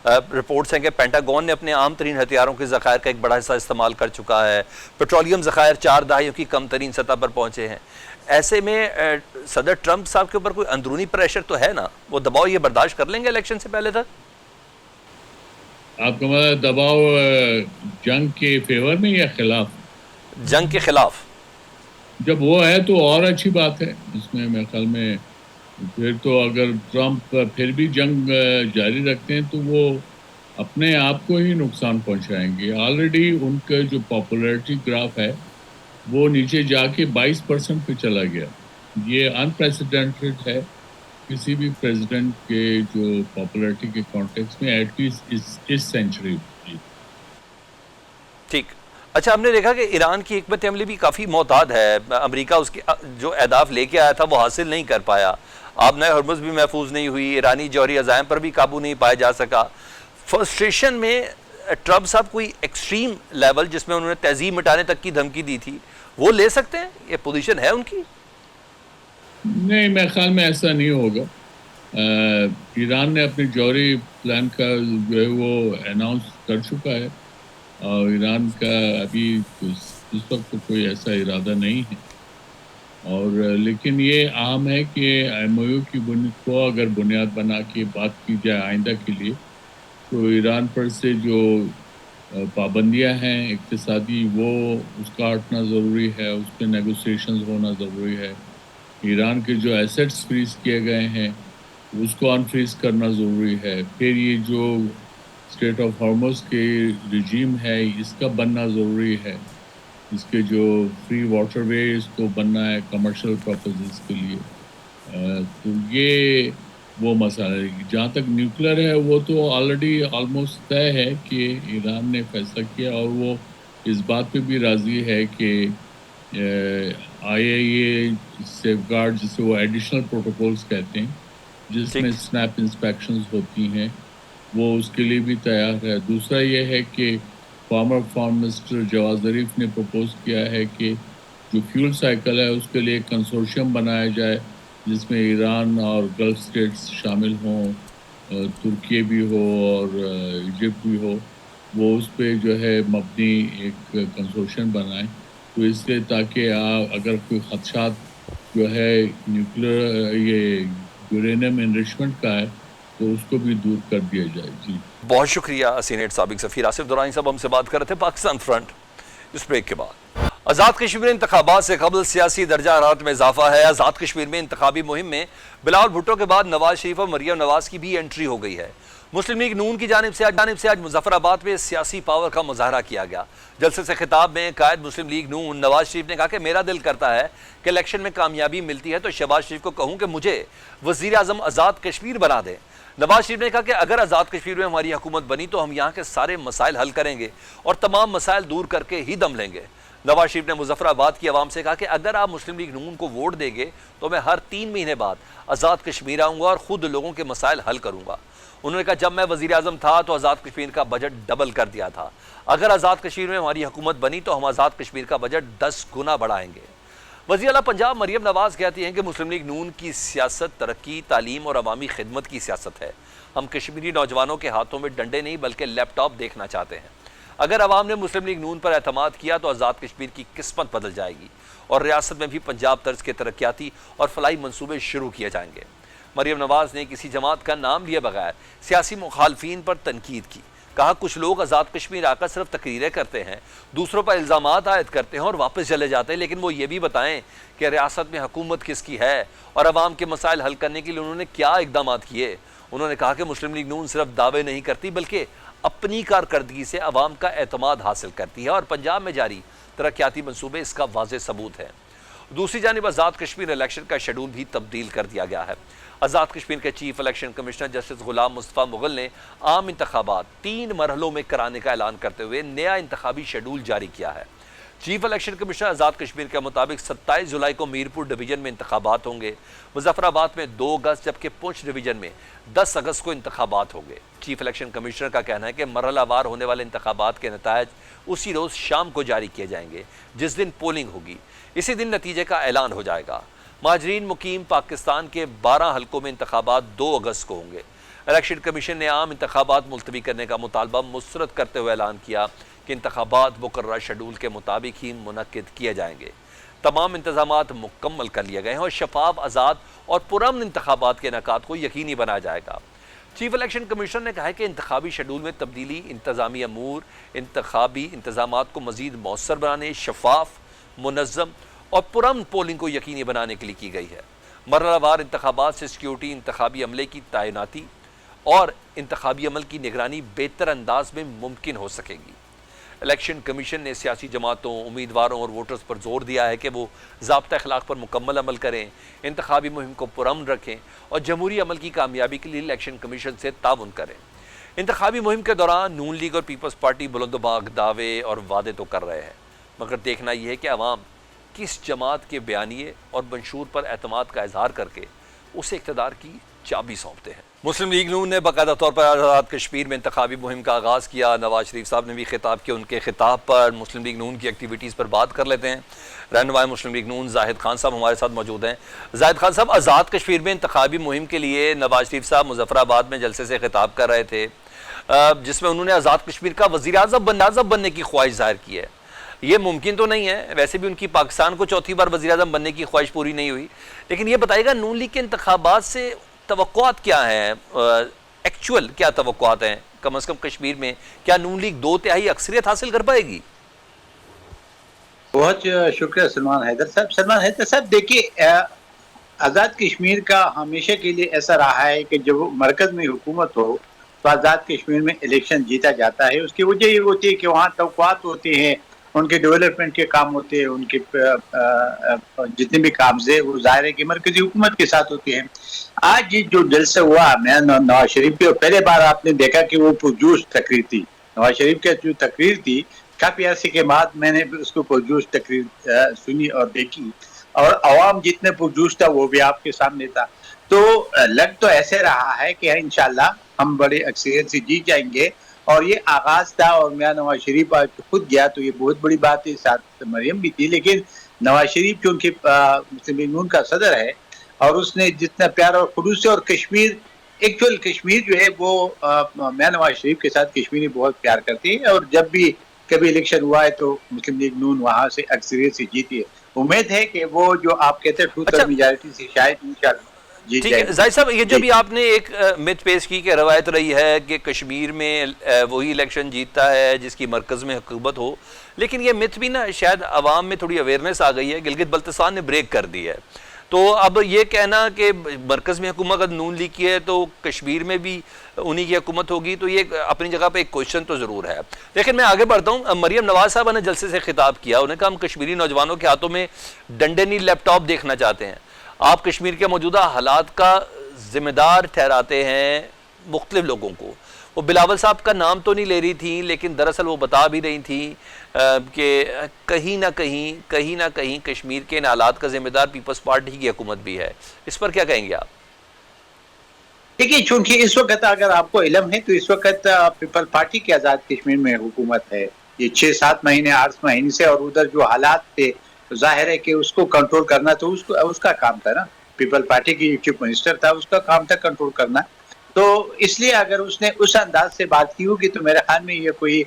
رپورٹس ہیں کہ پینٹاگون نے اپنے عام ترین ہتھیاروں کے ذخائر کا ایک بڑا حصہ استعمال کر چکا ہے، پیٹرولیم ذخائر 4 دہائیوں کی کم ترین سطح پر پہنچے ہیں. ایسے میں صدر ٹرمپ صاحب کے اوپر کوئی اندرونی پریشر تو ہے نا، وہ دباؤ یہ برداشت کر لیں گے الیکشن سے پہلے تک؟ آپ کا مطلب دباؤ جنگ کے فیور میں یا خلاف؟ جنگ کے خلاف. جب وہ ہے تو اور اچھی بات ہے. اس میں میرے خیال میں پھر تو اگر ٹرمپ پھر بھی جنگ جاری رکھتے ہیں تو وہ اپنے آپ کو ہی نقصان پہنچائیں گے. آلریڈی ان کا جو پاپولیرٹی گراف ہے وہ نیچے جا کے 22% پہ چلا گیا. یہ انپریسیڈنٹڈ ہے کسی بھی پریزیڈنٹ کے جو پاپولیرٹی کے کانٹیکس میں، ایٹ لیسٹ اس سینچری. ٹھیک. اچھا، ہم نے دیکھا کہ ایران کی حکمت عملی بھی کافی محتاط ہے. امریکہ اس کے جو اہداف لے کے آیا تھا وہ حاصل نہیں کر پایا. آبنائے ہرمز بھی محفوظ نہیں ہوئی، ایرانی جوہری عزائم پر بھی قابو نہیں پایا جا سکا. فرسٹریشن میں ٹرمپ صاحب کوئی ایکسٹریم لیول جس میں انہوں نے تہذیب مٹانے تک کی دھمکی دی تھی وہ لے سکتے ہیں؟ یہ پوزیشن ہے ان کی؟ نہیں، میرے خیال میں ایسا نہیں ہوگا. ایران نے اپنے جوہری پلان کا جو ہے وہ اناؤنس کر چکا ہے، اور ایران کا ابھی اس وقت کوئی ایسا ارادہ نہیں ہے. اور لیکن یہ عام ہے کہ ایم او یو کی کو اگر بنیاد بنا کے بات کی جائے آئندہ کے لیے، تو ایران پر سے جو پابندیاں ہیں اقتصادی وہ اس کا ہٹنا ضروری ہے، اس پہ نیگوسیشنز ہونا ضروری ہے. ایران کے جو ایسٹس فریز کیے گئے ہیں اس کو انفریز کرنا ضروری ہے. پھر یہ جو اسٹیٹ آف ہارموز کے رجیم ہے اس کا بننا ضروری ہے، اس کے جو فری واٹر وے اس کو بننا ہے کمرشل پرپزز کے لیے. تو یہ وہ مسئلہ ہے. جہاں تک نیوکلر ہے وہ تو آلریڈی آلموسٹ طے ہے کہ ایران نے فیصلہ کیا، اور وہ اس بات پہ بھی راضی ہے کہ IAEA سیف گارڈ جسے وہ ایڈیشنل پروٹوکولز کہتے ہیں جس میں سنیپ انسپیکشنز ہوتی ہیں، وہ اس کے لیے بھی تیار ہے. دوسرا یہ ہے کہ فارمر فارم منسٹر جواز ظریف نے پروپوز کیا ہے کہ جو فیول سائیکل ہے اس کے لیے ایک کنسورشیم بنایا جائے جس میں ایران اور گلف اسٹیٹس شامل ہوں، ترکی بھی ہو اور ایجپٹ بھی ہو. وہ اس پہ جو ہے مبنی ایک کنسورشیم بنائیں، تو اس لیے تاکہ اگر کوئی خدشات جو ہے نیوکلر یہ یورینیم انریچمنٹ کا ہے تو اس کو بھی دور کر دیا جائے. جی بہت شکریہ سینیٹ سابق سفیر آصف درانی صاحب ہم سے بات کر رہے تھے پاکستان فرنٹ. اس بریک کے بعد آزاد کشمیر انتخابات سے قبل سیاسی درجہ حرارت میں اضافہ ہے. آزاد کشمیر میں انتخابی مہم میں بلاول بھٹو کے بعد نواز شریف اور مریم نواز کی بھی انٹری ہو گئی ہے. مسلم لیگ نون کی جانب سے آج مظفر آباد میں سیاسی پاور کا مظاہرہ کیا گیا۔ جلسے سے خطاب میں قائد مسلم لیگ نون نواز شریف نے کہا کہ میرا دل کرتا ہے کہ الیکشن میں کامیابی ملتی ہے تو شہباز شریف کو کہوں کہ مجھے وزیر اعظم آزاد کشمیر بنا دیں۔ نواز شریف نے کہا کہ اگر آزاد کشمیر میں ہماری حکومت بنی تو ہم یہاں کے سارے مسائل حل کریں گے اور تمام مسائل دور کر کے ہی دم لیں گے۔ نواز شریف نے مظفر آباد کی عوام سے کہا کہ اگر آپ مسلم لیگ نون کو ووٹ دیں گے تو میں ہر 3 مہینے بعد آزاد کشمیر آؤں گا اور خود لوگوں کے مسائل حل کروں گا۔ انہوں نے کہا جب میں وزیر اعظم تھا تو آزاد کشمیر کا بجٹ ڈبل کر دیا تھا، اگر آزاد کشمیر میں ہماری حکومت بنی تو ہم آزاد کشمیر کا بجٹ 10 گنا بڑھائیں گے۔ وزیر اعلیٰ پنجاب مریم نواز کہتی ہیں کہ مسلم لیگ نون کی سیاست ترقی، تعلیم اور عوامی خدمت کی سیاست ہے۔ ہم کشمیری نوجوانوں کے ہاتھوں میں ڈنڈے نہیں بلکہ لیپ ٹاپ دیکھنا چاہتے ہیں۔ اگر عوام نے مسلم لیگ نون پر اعتماد کیا تو آزاد کشمیر کی قسمت بدل جائے گی اور ریاست میں بھی پنجاب طرز کے ترقیاتی اور فلاحی منصوبے شروع کیے جائیں گے۔ مریم نواز نے کسی جماعت کا نام لیے بغیر سیاسی مخالفین پر تنقید کی، کہا کچھ لوگ آزاد کشمیر آ کر صرف تقریریں کرتے ہیں، دوسروں پر الزامات عائد کرتے ہیں اور واپس چلے جاتے ہیں، لیکن وہ یہ بھی بتائیں کہ ریاست میں حکومت کس کی ہے اور عوام کے مسائل حل کرنے کے لیے انہوں نے کیا اقدامات کیے۔ انہوں نے کہا کہ مسلم لیگ نون صرف دعوے نہیں کرتی بلکہ اپنی کارکردگی سے عوام کا اعتماد حاصل کرتی ہے اور پنجاب میں جاری ترقیاتی منصوبے اس کا واضح ثبوت ہیں۔ دوسری جانب آزاد کشمیر الیکشن کا شیڈول بھی تبدیل کر دیا گیا ہے۔ آزاد کشمیر کے chief election commissioner justice Ghulam Mustafa Mughal نے عام انتخابات 3 مرحلوں میں کرانے کا اعلان کرتے ہوئے نیا انتخابی شیڈول جاری کیا ہے۔ Chief election commissioner Azad Kashmir کے مطابق 27 جولائی کو میرپور ڈویژن میں انتخابات ہوں گے، مظفر آباد میں 2 اگست جبکہ پونچھ ڈویژن میں 10 اگست کو انتخابات ہوں گے۔ چیف الیکشن کمشنر کا کہنا ہے کہ مرحلہ وار ہونے والے انتخابات کے نتائج اسی روز شام کو جاری کیے جائیں گے جس دن پولنگ ہوگی، اسی دن نتیجے کا اعلان ہو جائے گا۔ مہاجرین مقیم پاکستان کے 12 حلقوں میں انتخابات 2 اگست کو ہوں گے۔ الیکشن کمیشن نے عام انتخابات ملتوی کرنے کا مطالبہ مسترد کرتے ہوئے اعلان کیا کہ انتخابات مقررہ شیڈول کے مطابق ہی منعقد کیے جائیں گے۔ تمام انتظامات مکمل کر لیے گئے ہیں اور شفاف، آزاد اور پرامن انتخابات کے انعقاد کو یقینی بنایا جائے گا۔ چیف الیکشن کمیشنر نے کہا ہے کہ انتخابی شیڈول میں تبدیلی انتظامی امور انتخابی انتظامات کو مزید مؤثر بنانے، شفاف، منظم اور پرامن پولنگ کو یقینی بنانے کے لیے کی گئی ہے۔ مرحلہ وار انتخابات سے سیکیورٹی، انتخابی عملے کی تعیناتی اور انتخابی عمل کی نگرانی بہتر انداز میں ممکن ہو سکے گی۔ الیکشن کمیشن نے سیاسی جماعتوں، امیدواروں اور ووٹرز پر زور دیا ہے کہ وہ ضابطہ اخلاق پر مکمل عمل کریں، انتخابی مہم کو پرامن رکھیں اور جمہوری عمل کی کامیابی کے لیے الیکشن کمیشن سے تعاون کریں۔ انتخابی مہم کے دوران نون لیگ اور پیپلز پارٹی بلند و باغ دعوے اور وعدے تو کر رہے ہیں، مگر دیکھنا یہ ہے کہ عوام کس جماعت کے بیانیے اور منشور پر اعتماد کا اظہار کر کے اسے اقتدار کی چابی سونپتے ہیں۔ مسلم لیگ نون نے باقاعدہ طور پر آزاد کشمیر میں انتخابی مہم کا آغاز کیا۔ نواز شریف صاحب نے بھی خطاب کیا، ان کے خطاب پر مسلم لیگ نون کی ایکٹیویٹیز پر بات کر لیتے ہیں۔ رہنمائے مسلم لیگ نون زاہد خان صاحب ہمارے ساتھ موجود ہیں۔ زاہد خان صاحب، آزاد کشمیر میں انتخابی مہم کے لیے نواز شریف صاحب مظفر آباد میں جلسے سے خطاب کر رہے تھے جس میں انہوں نے آزاد کشمیر کا وزیر اعظم بننے کی خواہش ظاہر کی ہے۔ یہ ممکن تو نہیں ہے، ویسے بھی ان کی پاکستان کو 4تھی بار وزیر اعظم بننے کی خواہش پوری نہیں ہوئی، لیکن یہ بتائے گا نون لیگ کے انتخابات سے توقعات کیا ہیں، ایکچول کیا توقعات ہیں کم از کم کشمیر میں؟ کیا نون لیگ 2/3 اکثریت حاصل کر پائے گی؟ بہت شکریہ سلمان حیدر صاحب دیکھیے، آزاد کشمیر کا ہمیشہ کے لیے ایسا رہا ہے کہ جب مرکز میں حکومت ہو تو آزاد کشمیر میں الیکشن جیتا جاتا ہے۔ اس کی وجہ یہ ہوتی ہے کہ وہاں توقعات ہوتے ہیں، ان کے ڈیولپمنٹ کے کام ہوتے ہیں، ان کے جتنے بھی کام ہے وہ ظاہر ہے کہ مرکزی حکومت کے ساتھ ہوتے ہیں۔ آج جو جلسہ ہوا میں نواز شریف کی، پہلے بار آپ نے دیکھا کہ وہ پرجوش تقریر تھی۔ نواز شریف کی جو تقریر تھی کافی عرصے کے بعد میں نے اس کو پرجوش تقریر سنی اور دیکھی، اور عوام جتنے پرجوش تھا وہ بھی آپ کے سامنے تھا۔ تو لگ تو ایسے رہا ہے کہ انشاءاللہ ہم بڑی اکثریت سے جیت جائیں گے، اور یہ آغاز تھا اور میاں نواز شریف آج خود گیا تو یہ بہت بڑی بات ہے، ساتھ مریم بھی تھی، لیکن نواز شریف چونکہ مسلم لیگ نون کا صدر ہے اور اس نے جتنا پیار اور خلوص سے، اور کشمیر ایکچوئل کشمیر جو ہے وہ میاں نواز شریف کے ساتھ کشمیری بہت پیار کرتی ہے، اور جب بھی کبھی الیکشن ہوا ہے تو مسلم لیگ نون وہاں سے اکثریت سے جیتی ہے۔ امید ہے کہ وہ جو آپ کہتے ہیں 2/3 میجارٹی سے شاید انشاءاللہ جیت ٹھیک ہے۔ جائے۔ زاہد صاحب، یہ جو بھی آپ نے ایک مت پیش کی کہ روایت رہی ہے کہ کشمیر میں وہی الیکشن جیتتا ہے جس کی مرکز میں حکومت ہو، لیکن یہ مت بھی نا شاید عوام میں تھوڑی اویئرنیس آ گئی ہے، گلگت بلتستان نے بریک کر دی ہے۔ تو اب یہ کہنا کہ مرکز میں حکومت نون لیگ کی ہے تو کشمیر میں بھی انہی کی حکومت ہوگی، تو یہ اپنی جگہ پہ ایک کوشچن تو ضرور ہے. لیکن میں آگے بڑھتا ہوں. مریم نواز صاحبہ نے جلسے سے خطاب کیا، انہوں نے کہا ہم کشمیری نوجوانوں کے ہاتھوں میں ڈنڈے نہیں لیپ ٹاپ دیکھنا چاہتے ہیں. آپ کشمیر کے موجودہ حالات کا ذمہ دار ٹھہراتے ہیں مختلف لوگوں کو. وہ بلاول صاحب کا نام تو نہیں لے رہی تھیں، لیکن دراصل وہ بتا بھی رہی تھیں کہ کہیں نہ کہیں کشمیر کے ان حالات کا ذمہ دار پیپلز پارٹی کی حکومت بھی ہے. اس پر کیا کہیں گے آپ؟ دیکھیے، چونکہ اس وقت اگر آپ کو علم ہے تو اس وقت پیپل پارٹی کی آزاد کشمیر میں حکومت ہے. یہ 6-7 مہینے 8 مہینے سے، اور ادھر جو حالات تھے ظاہر ہے کہ اس کو کنٹرول کرنا تو اس کا کام تھا نا. پیپل پارٹی کی چیف منسٹر تھا، اس کا کام تھا کنٹرول کرنا. تو اس لیے اگر اس نے اس انداز سے بات کی ہوگی تو میرے خیال میں یہ کوئی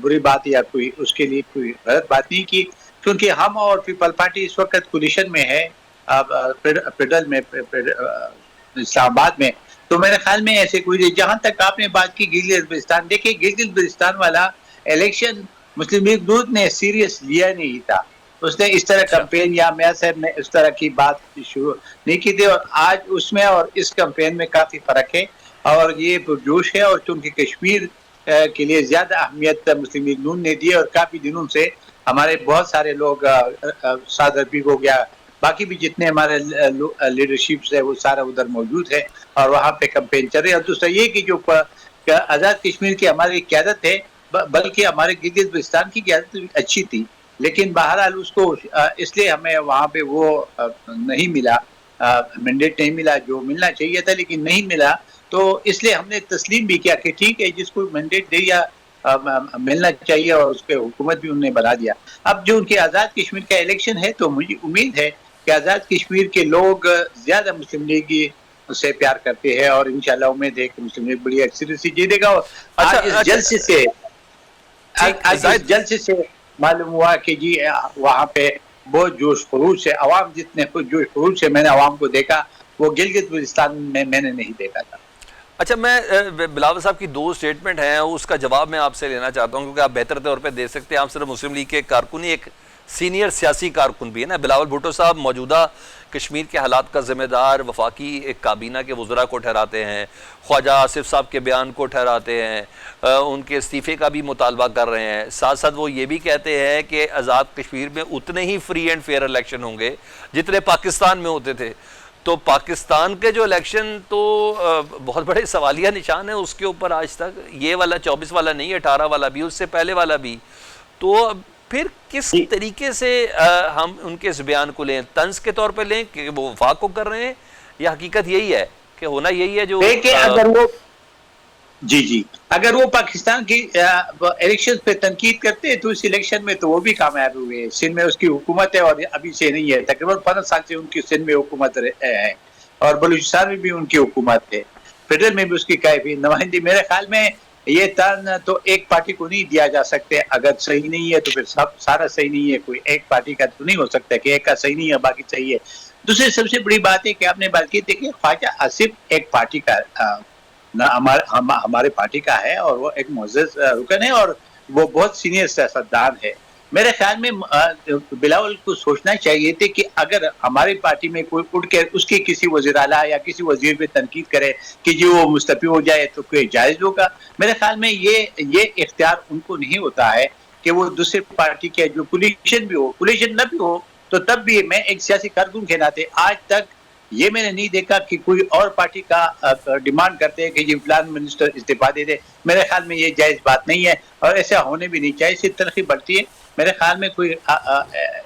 بری بات یا کوئی اس کے لیے کوئی غلط بات نہیں کی، کیونکہ ہم اور پیپل پارٹی اس وقت کولیشن میں ہے پیڈل میں، اسلام آباد میں. تو میرے خیال میں ایسے کوئی، جہاں تک آپ نے بات کی گلگت بلتستان، دیکھیے گلگت بلتستان والا الیکشن مسلم لیگ نون نے سیریس لیا نہیں تھا. اس نے اس طرح کمپین یا میاں صاحب نے اس طرح کی بات شروع نہیں کی تھی، اور آج اس میں اور اس کمپین میں کافی فرق ہے اور یہ پرجوش ہے. اور چونکہ کشمیر کے لیے زیادہ اہمیت مسلم لیگ نون نے دی، اور کافی دنوں سے ہمارے بہت سارے لوگ، سعد رفیق ہو گیا، باقی بھی جتنے ہمارے لیڈرشپس ہے وہ سارا ادھر موجود ہے اور وہاں پہ کمپین چل رہی ہے. اور دوسرا یہ کہ جو آزاد کشمیر کی ہماری قیادت ہے، بلکہ ہمارے گلگت بلتستان کی قیادت اچھی تھی، لیکن بہرحال اس کو اس لیے ہمیں وہاں پہ وہ نہیں ملا، مینڈیٹ نہیں ملا جو ملنا چاہیے تھا، لیکن نہیں ملا. تو اس لیے ہم نے تسلیم بھی کیا کہ ٹھیک ہے، جس کو مینڈیٹ دیا ملنا چاہیے، اور اس پہ حکومت بھی انہوں نے بنا دیا. اب جو ان کے آزاد کشمیر کا الیکشن ہے تو مجھے امید ہے کہ آزاد کشمیر کے لوگ زیادہ مسلم لیگ سے پیار کرتے ہیں، اور انشاءاللہ امید ہے کہ مسلم لیگ بڑی اکثریت سے جیتے گا. اور آج اس جلسے سے معلوم ہوا کہ جی وہاں پہ بہت جوش خروش سے، عوام جتنے جوش خروش سے میں نے عوام کو دیکھا وہ گلگت بلتستان میں نے نہیں دیکھا تھا. اچھا، میں بلاول صاحب کی 2 سٹیٹمنٹ ہیں، اس کا جواب میں آپ سے لینا چاہتا ہوں، کیونکہ آپ بہتر طور پہ دے سکتے ہیں. آپ صرف مسلم لیگ کے کارکن ہی، ایک سینئر سیاسی کارکن بھی ہے نا. بلاول بھٹو صاحب موجودہ کشمیر کے حالات کا ذمہ دار وفاقی ایک کابینہ کے وزراء کو ٹھہراتے ہیں، خواجہ آصف صاحب کے بیان کو ٹھہراتے ہیں، ان کے استعفے کا بھی مطالبہ کر رہے ہیں. ساتھ ساتھ وہ یہ بھی کہتے ہیں کہ آزاد کشمیر میں اتنے ہی فری اینڈ فیئر الیکشن ہوں گے جتنے پاکستان میں ہوتے تھے. تو پاکستان کے جو الیکشن تو بہت بڑے سوالیہ نشان ہے اس کے اوپر آج تک، یہ والا 24 والا نہیں، 18 والا بھی، اس سے پہلے والا بھی. تو پھر کس طریقے سے ہم ان کے اس بیان کو لیں؟ طنز کے طور پہ لیں کہ وہ وفاق کو کر رہے ہیں، یا حقیقت یہی ہے کہ ہونا یہی ہے جو اگر وہ اگر وہ پاکستان کی الیکشن پہ تنقید کرتے تو اس الیکشن میں تو وہ بھی کامیاب ہوئے. سندھ میں اس کی حکومت ہے اور ابھی سے نہیں ہے، تقریباً 15 سال سے ان کی سندھ میں حکومت ہے، اور بلوچستان میں بھی ان کی حکومت ہے، فیڈرل میں بھی اس کی کافی نمائندگی. میرے خیال میں یہ تن تو ایک پارٹی کو نہیں دیا جا سکتے. اگر صحیح نہیں ہے تو پھر سارا صحیح نہیں ہے. کوئی ایک پارٹی کا تو نہیں ہو سکتا کہ ایک کا صحیح نہیں ہے باقی صحیح ہے. دوسری سب سے بڑی بات ہے کہ آپ نے بات کی تھی کہ خواجہ آصف ایک پارٹی کا ہمارے پارٹی کا ہے، اور وہ ایک معزز رکن ہے، اور وہ بہت سینئر سیاستدان ہے. میرے خیال میں بلاول کو سوچنا چاہیے تھے کہ اگر ہماری پارٹی میں کوئی اٹھ کے اس کی کسی وزیر اعلیٰ یا کسی وزیر پہ تنقید کرے کہ جی وہ مستعفی ہو جائے تو کوئی جائز ہوگا. میرے خیال میں یہ اختیار ان کو نہیں ہوتا ہے کہ وہ دوسری پارٹی کے جو کولیشن نہ بھی ہو تو تب بھی میں ایک سیاسی کارکن کے ناطے آج تک یہ میں نے نہیں دیکھا کہ کوئی اور پارٹی کا ڈیمانڈ کرتے ہیں کہ جی فلان منسٹر استعفیٰ دے دے. میرے خیال میں یہ جائز بات نہیں ہے اور ایسا ہونے بھی نہیں چاہیے. اس سے تلخی بڑھتی ہے. میرے خیال میں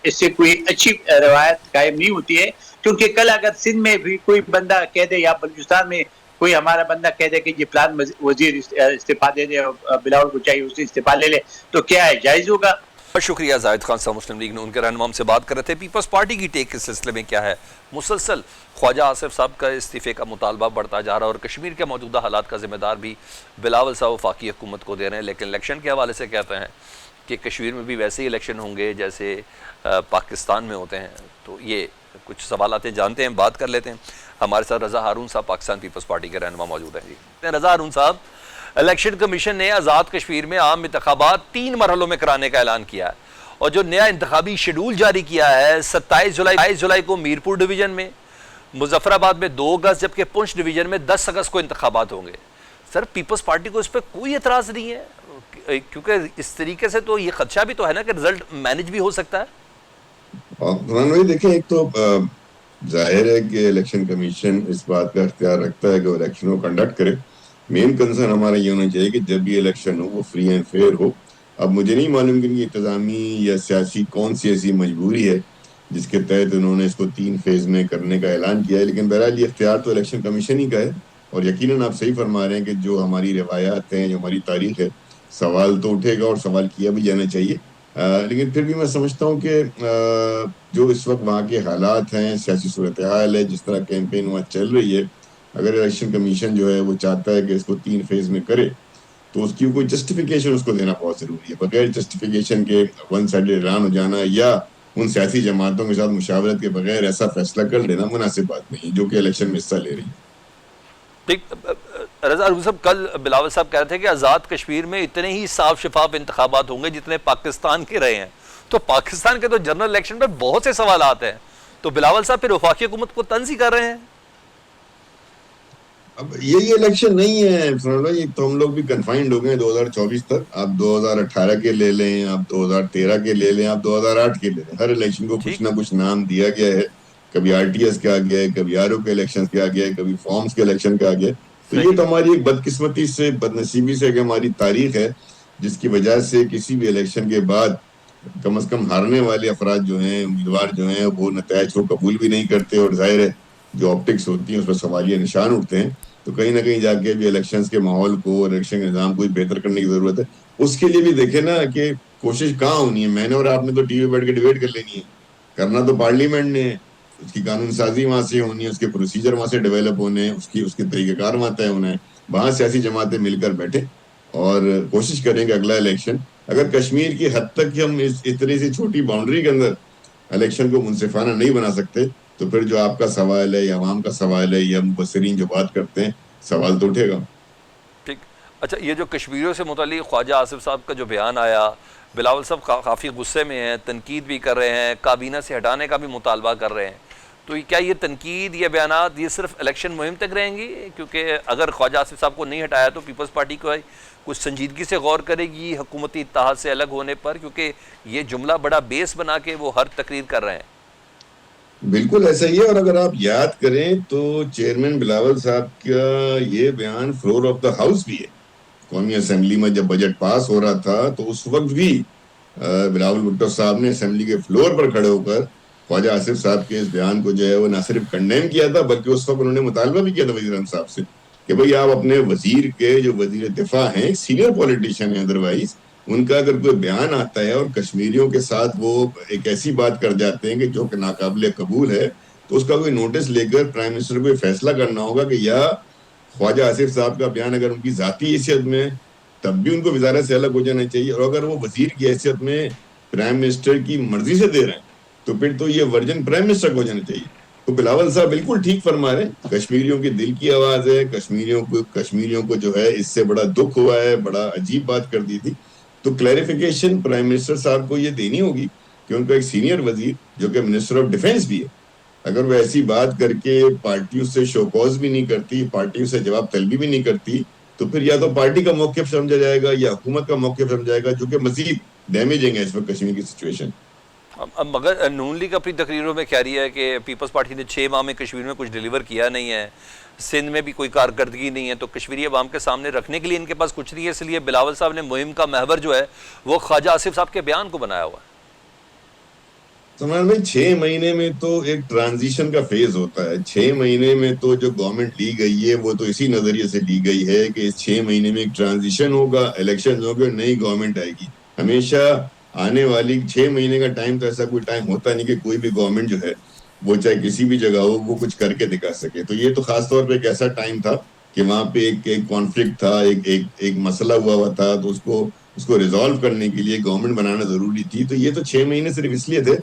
اس سے کوئی اچھی روایت قائم نہیں ہوتی ہے، کیونکہ کل اگر سندھ میں بھی کوئی بندہ کہہ دے یا بلوچستان میں کوئی ہمارا بندہ کہہ دے کہ یہ فلان وزیر استعفیٰ دے دے اور بلاول کو چاہیے اس سے استعفیٰ لے لے تو کیا ہے، جائز ہوگا؟ بہت شکریہ. زاہد خان صاحب مسلم لیگ نے ان کے رہنما سے بات کر رہے تھے. پیپلز پارٹی کی ٹیک اس سلسلے میں کیا ہے؟ مسلسل خواجہ آصف صاحب کا استعفے کا مطالبہ بڑھتا جا رہا ہے اور کشمیر کے موجودہ حالات کا ذمہ دار بھی بلاول صاحب وفاقی حکومت کو دے رہے ہیں. لیکن الیکشن کے حوالے سے کہتے ہیں کہ کشمیر میں بھی ویسے ہی الیکشن ہوں گے جیسے پاکستان میں ہوتے ہیں. تو یہ کچھ سوالات جانتے ہیں، بات کر لیتے ہیں. ہمارے ساتھ رضا ہارون صاحب پاکستان پیپلز پارٹی کے رہنما موجود ہیں. جی رضا ہارون صاحب، الیکشن کمیشن نے آزاد کشمیر میں عام انتخابات 3 مرحلوں میں کرانے کا اعلان کیا ہے اور جو نیا انتخابی شیڈول جاری کیا ہے 27 جولائی کو میرپور ڈویژن میں، مظفر آباد میں 2 اگست، جبکہ پونچھ ڈویژن میں 10 اگست کو انتخابات ہوں گے. سر پیپلز پارٹی کو اس پہ کوئی اعتراض نہیں ہے؟ کیونکہ اس طریقے سے تو یہ خدشہ بھی تو ہے نا کہ رزلٹ مینج بھی ہو سکتا ہے. قرآن بھائی دیکھیں، ایک تو ظاہر ہے کہ الیکشن کمیشن اس بات کا اختیار رکھتا ہے کہ وہ الیکشن کو کنڈکٹ کرے. مین کنسرن ہمارا یہ ہونا چاہیے کہ جب یہ الیکشن ہو وہ فری اینڈ فیئر ہو. اب مجھے نہیں معلوم کہ ان کی انتظامی یا سیاسی کون سی ایسی مجبوری ہے جس کے تحت انہوں نے اس کو 3 فیز میں کرنے کا اعلان کیا ہے، لیکن بہرحال یہ اختیار تو الیکشن کمیشن ہی کا ہے. اور یقیناً آپ صحیح فرما رہے ہیں کہ جو ہماری روایات ہیں، جو ہماری تاریخ ہے، سوال تو اٹھے گا اور سوال کیا بھی جانا چاہیے. لیکن پھر بھی میں سمجھتا ہوں کہ جو اس وقت وہاں کے حالات ہیں، سیاسی صورتحال ہے، جس طرح کیمپین وہاں چل رہی ہے، اگر الیکشن کمیشن جو ہے وہ چاہتا ہے کہ اس کو 3 فیز میں کرے تو اس کی کوئی جسٹیفیکیشن اس کو دینا بہت ضروری ہے. بغیر جسٹیفیکیشن کے ون سائیڈ اعلان ہو جانا یا ان سیاسی جماعتوں کے ساتھ مشاورت کے بغیر ایسا فیصلہ کر لینا مناسب بات نہیں جو کہ الیکشن میں حصہ لے رہی ہے. رضا صاحب، کل بلاول صاحب کہہ رہے تھے کہ آزاد کشمیر میں اتنے ہی صاف شفاف انتخابات ہوں گے جتنے پاکستان کے رہے ہیں. تو پاکستان کے تو جنرل الیکشن پر بہت سے سوالات ہیں، تو بلاول صاحب پھر وفاقی حکومت کو طنز ہی کر رہے ہیں. اب یہ الیکشن نہیں ہے فرنٹ بھائی، تو ہم لوگ بھی کنفائنڈ ہو گئے 2024 تک. آپ 2018 کے لے لیں، آپ 2013 کے لے لیں، آپ 2008 کے لے لیں، ہر الیکشن کو کچھ نہ کچھ نام دیا گیا ہے. کبھی RTS کے آ گیا ہے، کبھی RO کے الیکشن کے آ گیا ہے، کبھی فارمز کے الیکشن کے آ گیا ہے. تو یہ تو ہماری ایک بدقسمتی سے، بدنصیبی سے کہ ہماری تاریخ ہے، جس کی وجہ سے کسی بھی الیکشن کے بعد کم از کم ہارنے والے افراد جو ہیں، امیدوار جو ہیں، وہ نتائج کو قبول بھی نہیں کرتے. اور ظاہر ہے جو آپٹکس ہوتی ہیں اس پر سوالیہ نشان اٹھتے ہیں. تو کہیں نہ کہیں جا کے بھی الیکشنز کے ماحول کو، الیکشن کے نظام کو بہتر کرنے کی ضرورت ہے. اس کے لیے بھی دیکھیں نا کہ کوشش کہاں ہونی ہے. میں نے اور آپ نے تو ٹی وی بیٹھ کے ڈیبیٹ کر لینی ہے، کرنا تو پارلیمنٹ نے ہے. اس کی قانون سازی وہاں سے ہونی ہے، اس کے پروسیجر وہاں سے ڈیولپ ہونے ہیں، اس کے طریقہ کار وہاں طے ہونا ہے. وہاں سیاسی جماعتیں مل کر بیٹھیں اور کوشش کریں کہ اگلا الیکشن، اگر کشمیر کی حد تک ہم اس اتنی سی چھوٹی باؤنڈری کے اندر الیکشن کو منصفانہ نہیں بنا سکتے تو پھر جو آپ کا سوال ہے یا عوام کا سوال ہے یا مبصرین جو بات کرتے ہیں، سوال تو اٹھے گا. ٹھیک. اچھا، یہ جو کشمیریوں سے متعلق خواجہ آصف صاحب کا جو بیان آیا، بلاول صاحب کافی غصے میں ہیں، تنقید بھی کر رہے ہیں، کابینہ سے ہٹانے کا بھی مطالبہ کر رہے ہیں. تو کیا یہ تنقید، یہ بیانات، یہ صرف الیکشن مہم تک رہیں گی؟ کیونکہ اگر خواجہ آصف صاحب کو نہیں ہٹایا تو پیپلز پارٹی کو کچھ سنجیدگی سے غور کرے گی حکومتی اتحاد سے الگ ہونے پر، کیونکہ یہ جملہ بڑا بیس بنا کے وہ ہر تقریر کر رہے ہیں. بالکل ایسا ہی ہے. اور اگر آپ یاد کریں تو چیئرمین بلاول صاحب کا یہ بیان فلور آف دا ہاؤس بھی ہے. قومی اسمبلی میں جب بجٹ پاس ہو رہا تھا تو اس وقت بھی بلاول بھٹو صاحب نے اسمبلی کے فلور پر کھڑے ہو کر خواجہ آصف صاحب کے اس بیان کو جو ہے وہ نہ صرف کنڈیم کیا تھا بلکہ اس وقت انہوں نے مطالبہ بھی کیا تھا وزیر اعظم صاحب سے کہ بھئی آپ اپنے وزیر کے جو وزیر دفاع ہیں، ایک سینئر پولیٹیشین ہیں، ادروائز ان کا اگر کوئی بیان آتا ہے اور کشمیریوں کے ساتھ وہ ایک ایسی بات کر جاتے ہیں کہ جو کہ ناقابل قبول ہے، تو اس کا کوئی نوٹس لے کر پرائم منسٹر کو فیصلہ کرنا ہوگا کہ یا خواجہ آصف صاحب کا بیان اگر ان کی ذاتی حیثیت میں تب بھی ان کو وزارت سے الگ ہو جانا چاہیے، اور اگر وہ وزیر کی حیثیت میں پرائم منسٹر کی مرضی سے دے رہے ہیں تو پھر تو یہ ورجن پرائم منسٹر کو ہو جانا چاہیے. تو بلاول صاحب بالکل ٹھیک فرما رہے ہیں، کشمیریوں کی دل کی آواز ہے. کشمیریوں کو جو ہے اس سے بڑا دکھ ہوا ہے، بڑا عجیب بات کر دی تھی. تو کلیریفیکیشن پرائم منسٹر صاحب کو یہ دینی ہوگی کہ ان کا ایک سینئر وزیر جو کہ منسٹر آف ڈیفینس بھی ہے، اگر وہ ایسی بات کر کے پارٹی اس سے شوکوز بھی نہیں کرتی، پارٹی اس سے جواب طلبی بھی نہیں کرتی، تو پھر یا تو پارٹی کا موقف سمجھا جائے گا یا حکومت کا موقف سمجھا جائے گا، جو کہ مزید ڈیمیجنگ ہے اس وقت کشمیر کی سچویشن. مگر نون لیگ اپنی تقریروں میں کہہ رہی ہے کہ پیپلز پارٹی نے 6 ماہ میں کشمیر میں کچھ ڈیلیور کیا نہیں ہے، سندھ میں بھی کوئی کارکردگی نہیں ہے، تو کشمیری عوام کے سامنے رکھنے کے لیے ان کے پاس کچھ نہیں ہے. اس لیے بلاول صاحب نے مہم کا محور جو ہے وہ خواجہ آصف صاحب کے بیان کو بنایا ہوا ہے. سلمان بھائی، 6 مہینے میں تو ایک ٹرانزیشن کا فیز ہوتا ہے. 6 مہینے میں تو جو گورنمنٹ لی گئی ہے وہ تو اسی نظریے سے لی گئی ہے کہ اس 6 مہینے میں ایک ٹرانزیشن ہوگا، الیکشن ہوگا، نئی گورنمنٹ آئے گی. ہمیشہ آنے والی 6 مہینے کا ٹائم تو ایسا کوئی ٹائم ہوتا نہیں کہ کوئی بھی گورنمنٹ جو ہے وہ چاہے کسی بھی جگہ ہو وہ کچھ کر کے دکھا سکے. تو یہ تو خاص طور پہ ایک ایسا ٹائم تھا کہ وہاں پہ ایک کانفلکٹ تھا، ایک مسئلہ ہوا تھا، تو اس کو ریزالو کرنے کے لیے گورنمنٹ بنانا ضروری تھی. تو یہ تو 6 مہینے صرف اس لیے تھے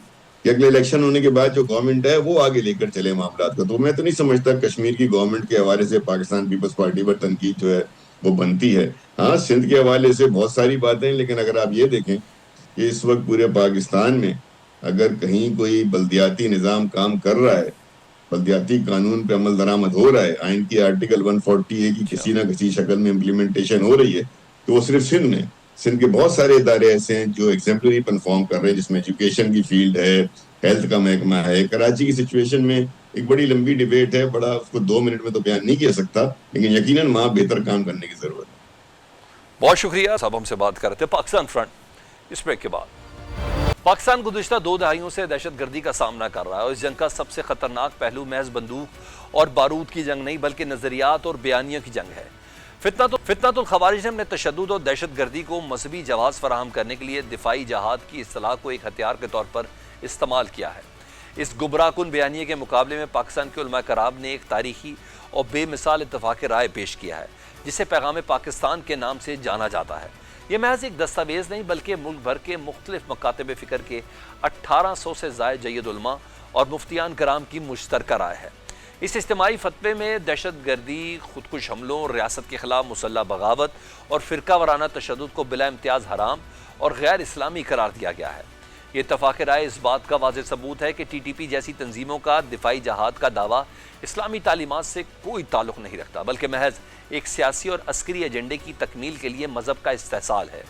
کہ اگلے الیکشن ہونے کے بعد جو گورنمنٹ ہے وہ آگے لے کر چلے معاملات کو. تو میں تو نہیں سمجھتا کشمیر کی گورنمنٹ کے حوالے سے پاکستان پیپلز پارٹی پر تنقید جو ہے وہ بنتی ہے. ہاں، سندھ کے حوالے سے بہت ساری باتیں، لیکن اگر آپ یہ دیکھیں کہ اس وقت پورے پاکستان میں اگر کہیں کوئی بلدیاتی نظام کام کر رہا ہے، بلدیاتی قانون پہ عمل درآمد ہو رہا ہے، آئین کی آرٹیکل 140A کی کسی نہ کسی شکل میں امپلیمنٹیشن ہو رہی ہے، تو وہ صرف سندھ میں، سندھ کے بہت سارے ادارے ایسے ہیں جو ایگزمپلری پرفارم کر رہے ہیں، جس میں ایجوکیشن کی فیلڈ ہے، ہیلتھ کا محکمہ ہے. کراچی کی سچویشن میں ایک بڑی لمبی ڈیبیٹ ہے، بڑا اس کو 2 منٹ میں تو بیان نہیں کیا سکتا، لیکن یقیناً وہاں بہتر کام کرنے کی ضرورت ہے. بہت شکریہ صاحب، ہم سے بات کر رہے تھے پاکستان فرنٹ. اس بریک کے بعد پاکستان گزشتہ 2 دہائیوں سے دہشت گردی کا سامنا کر رہا ہے اور اس جنگ کا سب سے خطرناک پہلو محض بندوق اور بارود کی جنگ نہیں بلکہ نظریات اور بیانیوں کی جنگ ہے. فتنۃ الخوارج نے اپنے تشدد اور دہشت گردی کو مذہبی جواز فراہم کرنے کے لیے دفاعی جہاد کی اصطلاح کو ایک ہتھیار کے طور پر استعمال کیا ہے. اس گمراہ کن بیانیے کے مقابلے میں پاکستان کے علماء کرام نے ایک تاریخی اور بے مثال اتفاق رائے پیش کیا ہے جسے پیغام پاکستان کے نام سے جانا جاتا ہے. یہ محض ایک دستاویز نہیں بلکہ ملک بھر کے مختلف مکاتب فکر کے 1800 سے زائد جید علماء اور مفتیان کرام کی مشترکہ رائے ہے. اس اجتماعی فتوے میں دہشت گردی، خودکش حملوں، ریاست کے خلاف مسلح بغاوت اور فرقہ وارانہ تشدد کو بلا امتیاز حرام اور غیر اسلامی قرار دیا گیا ہے. یہ اتفاق رائے اس بات کا واضح ثبوت ہے کہ ٹی ٹی پی جیسی تنظیموں کا دفاعی جہاد کا دعویٰ اسلامی تعلیمات سے کوئی تعلق نہیں رکھتا بلکہ محض ایک سیاسی اور عسکری ایجنڈے کی تکمیل کے لیے مذہب کا استحصال ہے.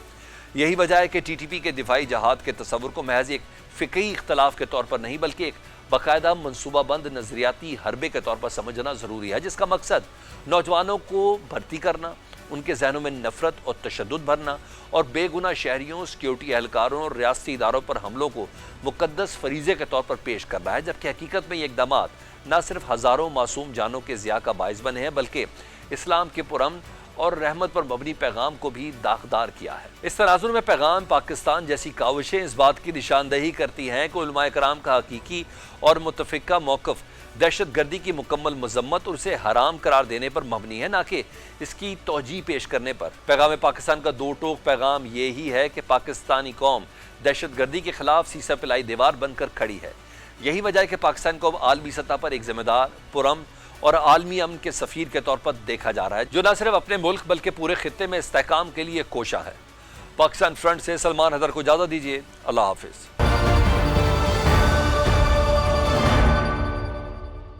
یہی وجہ ہے کہ ٹی ٹی پی کے دفاعی جہاد کے تصور کو محض ایک فقہی اختلاف کے طور پر نہیں بلکہ ایک باقاعدہ منصوبہ بند نظریاتی حربے کے طور پر سمجھنا ضروری ہے، جس کا مقصد نوجوانوں کو بھرتی کرنا، ان کے ذہنوں میں نفرت اور تشدد بھرنا اور بے گناہ شہریوں، سیکیورٹی اہلکاروں اور ریاستی اداروں پر حملوں کو مقدس فریضے کے طور پر پیش کرنا ہے، جبکہ حقیقت میں یہ اقدامات نہ صرف ہزاروں معصوم جانوں کے ضیاع کا باعث بنے ہیں بلکہ اسلام کے پرامن اور رحمت پر مبنی پیغام کو بھی داغدار کیا ہے. اس تناظر میں پیغام پاکستان جیسی کاوشیں اس بات کی نشاندہی کرتی ہیں کہ علماء کرام کا حقیقی اور متفقہ موقف دہشت گردی کی مکمل مذمت اور اسے حرام قرار دینے پر مبنی ہے، نہ کہ اس کی توجیہ پیش کرنے پر. پیغام پاکستان کا 2 ٹوک پیغام یہی ہے کہ پاکستانی قوم دہشت گردی کے خلاف سیسہ پلائی دیوار بن کر کھڑی ہے. یہی وجہ ہے کہ پاکستان کو اب عالمی سطح پر ایک ذمہ دار، پرامن اور عالمی امن کے سفیر کے طور پر دیکھا جا رہا ہے، جو نہ صرف اپنے ملک بلکہ پورے خطے میں استحکام کے لیے کوشاں ہے. پاکستان فرنٹ سے سلمان حیدر کو اجازت دیجیے. اللہ حافظ.